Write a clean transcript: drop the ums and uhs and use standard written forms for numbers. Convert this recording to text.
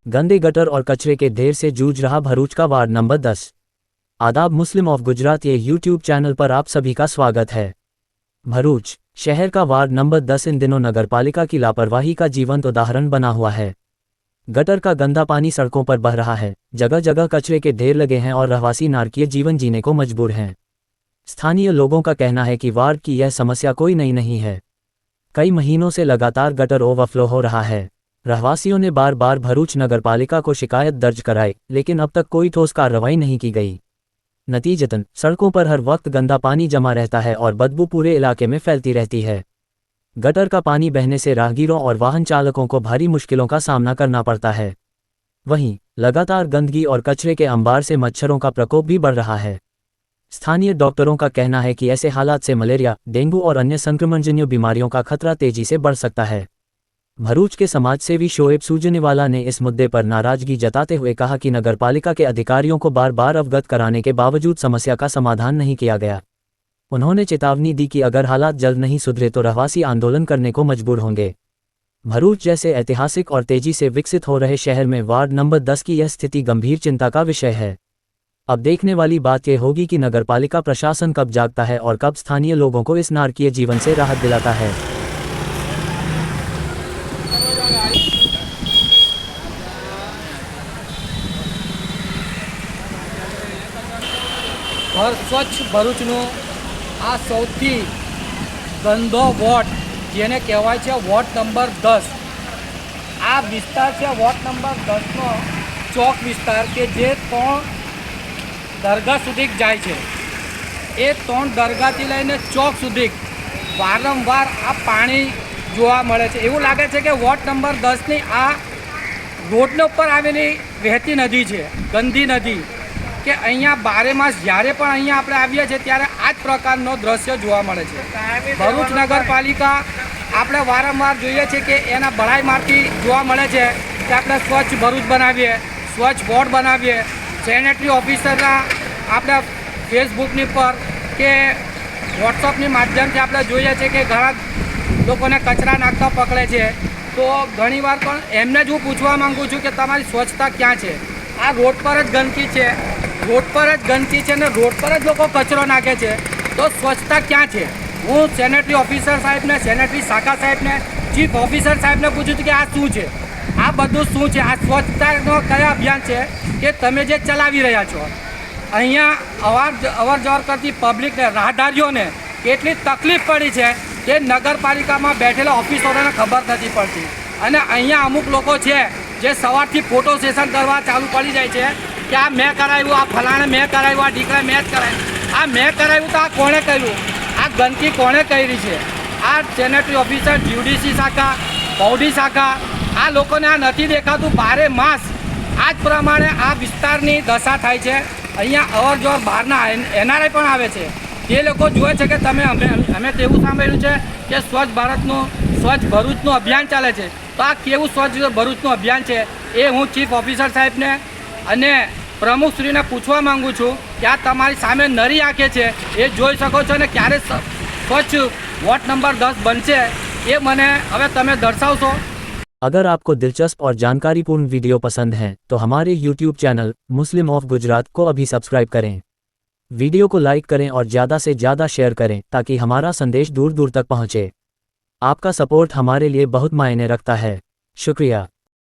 गंदे गटर और कचरे के ढेर से जूझ रहा भरूच का वार्ड नंबर 10। आदाब, मुस्लिम ऑफ गुजरात ये यूट्यूब चैनल पर आप सभी का स्वागत है। भरूच शहर का वार्ड नंबर 10 इन दिनों नगरपालिका की लापरवाही का जीवंत उदाहरण बना हुआ है। गटर का गंदा पानी सड़कों पर बह रहा है, जगह जगह कचरे के ढेर लगे हैं और रहवासी नारकीय जीवन जीने को मजबूर हैं। स्थानीय लोगों का कहना है कि वार्ड की यह समस्या कोई नई नहीं है। कई महीनों से लगातार गटर ओवरफ्लो हो रहा है। रहवासियों ने बार बार भरूच नगरपालिका को शिकायत दर्ज कराई, लेकिन अब तक कोई ठोस कार्रवाई नहीं की गई। नतीजतन सड़कों पर हर वक्त गंदा पानी जमा रहता है और बदबू पूरे इलाके में फैलती रहती है। गटर का पानी बहने से राहगीरों और वाहन चालकों को भारी मुश्किलों का सामना करना पड़ता है। वहीं लगातार गंदगी और कचरे के अंबार से मच्छरों का प्रकोप भी बढ़ रहा है। स्थानीय डॉक्टरों का कहना है कि ऐसे हालात से मलेरिया, डेंगू और अन्य संक्रमणजन्य बीमारियों का खतरा तेजी से बढ़ सकता है। भरूच के समाजसेवी शोएब सूजनेवाला ने इस मुद्दे पर नाराजगी जताते हुए कहा कि नगरपालिका के अधिकारियों को बार बार अवगत कराने के बावजूद समस्या का समाधान नहीं किया गया। उन्होंने चेतावनी दी कि अगर हालात जल्द नहीं सुधरे तो रहवासी आंदोलन करने को मजबूर होंगे। भरूच जैसे ऐतिहासिक और तेजी से विकसित हो रहे शहर में वार्ड नंबर 10 की यह स्थिति गंभीर चिंता का विषय है। अब देखने वाली बात यह होगी कि नगरपालिका प्रशासन कब जागता है और कब स्थानीय लोगों को इस नारकीय जीवन से राहत दिलाता है। ઘર સ્વચ્છ ભરૂચનું આ સૌથી ગંદો વોર્ડ જેને કહેવાય છે વોર્ડ નંબર 10 આ વિસ્તાર છે વોર્ડ નંબર 10નો ચોક વિસ્તાર કે જે 3 દરગાહ સુધી જાય છે। એ 3 દરગાહથી લઈને ચોક સુધી વારંવાર આ પાણી જોવા મળે છે। એવું લાગે છે કે વોર્ડ નંબર 10ની આ રોડને ઉપર આવેલી વહેતી નદી છે, ગંદી નદી કે અહીંયા બારે માસ જ્યારે પણ અહીંયા આપણે આવીએ છીએ ત્યારે આ જ પ્રકારનો દ્રશ્ય જોવા મળે છે। ભરૂચ નગરપાલિકા આપણે વારંવાર જોઈએ છીએ કે એના બળાઈમાંથી જોવા મળે છે કે આપણે સ્વચ્છ ભરૂચ બનાવીએ, સ્વચ્છ બોર્ડ બનાવીએ, સેનેટરી ઓફિસરના આપણે ફેસબુકની પર કે વોટ્સઅપની માધ્યમથી આપણે જોઈએ છીએ કે ઘણા લોકોને કચરા નાખતા પકડે છે। તો ઘણીવાર પણ એમને જ હું પૂછવા માગું છું કે તમારી સ્વચ્છતા ક્યાં છે? આ રોડ પર જ ગંદકી છે, રોડ પર જ ગંદકી છે ને રોડ પર જ લોકો કચરો નાખે છે, તો સ્વચ્છતા ક્યાં છે? હું સેનેટરી ઓફિસર સાહેબને, સેનેટરી શાખા સાહેબને, ચીફ ઓફિસર સાહેબને પૂછું છું કે આ શું છે, આ બધું શું છે, આ સ્વચ્છતાનો કયા અભિયાન છે કે તમે જે ચલાવી રહ્યા છો? અહીંયા અવર જવર કરતી પબ્લિકને, રાહદારીઓને કેટલી તકલીફ પડી છે કે નગરપાલિકામાં બેઠેલા ઓફિસરોને ખબર નથી પડતી। અને અહીંયા અમુક લોકો છે જે સવારથી ફોટો સેશન કરવા ચાલુ પડી જાય છે કે આ મેં કરાવ્યું, આ ફલાણે મેં કરાવ્યું, આ દીકરા મેં જ કરાવ્યું। આ મેં કરાવ્યું તો આ કોણે કર્યું? આ ગંદકી કોણે કરી છે? આ સેનેટરી ઓફિસર, જ્યુડિશી શાખા, પૌડી શાખા, આ લોકોને આ નથી દેખાતું? બારે માસ આ જ પ્રમાણે આ વિસ્તારની દશા થાય છે। અહીંયા અવર જવર બહારના એનઆરઆઈ પણ આવે છે। એ લોકો જુએ છે કે તમે અમે તેવું સાંભળ્યું છે કે સ્વચ્છ ભારતનું, સ્વચ્છ ભરૂચનું અભિયાન ચાલે છે। તો આ કેવું સ્વચ્છ ભરૂચનું અભિયાન છે એ હું ચીફ ઓફિસર સાહેબને અને પ્રમુખશ્રીને પૂછવા માગું છું કે આ તમારી સામે નરી આંખે છે, એ જોઈ શકો છો ને ક્યારે સ્વચ્છ વોર્ડ नंबर 10 बनશે ये मने હવે તમે દર્શાવશો। अगर आपको दिलचस्प और जानकारीपूर्ण वीडियो पसंद हैं तो हमारे YouTube channel Muslim of Gujarat को अभी सब्सक्राइब करें। वीडियो को लाइक करें और ज़्यादा से ज़्यादा शेयर करें ताकि हमारा संदेश दूर दूर तक पहुँचे। आपका सपोर्ट हमारे लिए बहुत मायने रखता है। शुक्रिया।